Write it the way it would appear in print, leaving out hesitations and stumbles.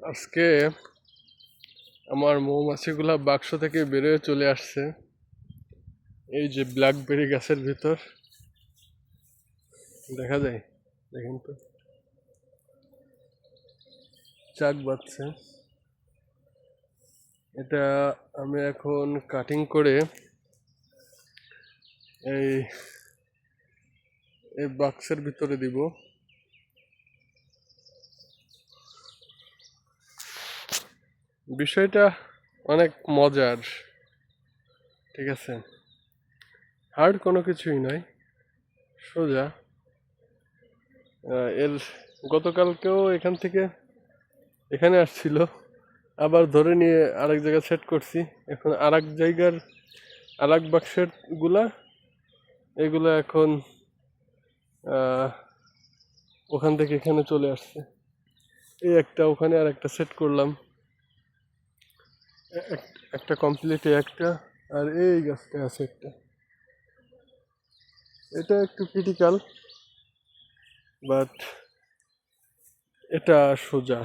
আজকে আমার মৌমাছিগুলা বাক্স থেকে বেরোয় চলে আসছে এই যে ব্ল্যাকবেরি গাছের ভিতর। দেখা যায়, দেখেন তো, চাক বাঁধছে। এটা আমি এখন কাটিং করে এই এই বাক্সের ভিতরে দিব। বিষয়টা অনেক মজার, ঠিক আছে? হার্ড কোনো কিছুই নয়, সোজা। এর গতকালকেও এখান থেকে এখানে আসছিল, আবার ধরে নিয়ে আরেক জায়গায় সেট করছি। এখন আরেক জায়গার আরেক বাক্সের গুলা, এগুলা এখন ওখান থেকে এখানে চলে আসছে। এই একটা ওখানে আর একটা সেট করলাম, একটা কমপ্লিট একটা, আর এই গাছটা আছে একটা। এটা একটু ক্রিটিক্যাল, বাট এটা সোজা।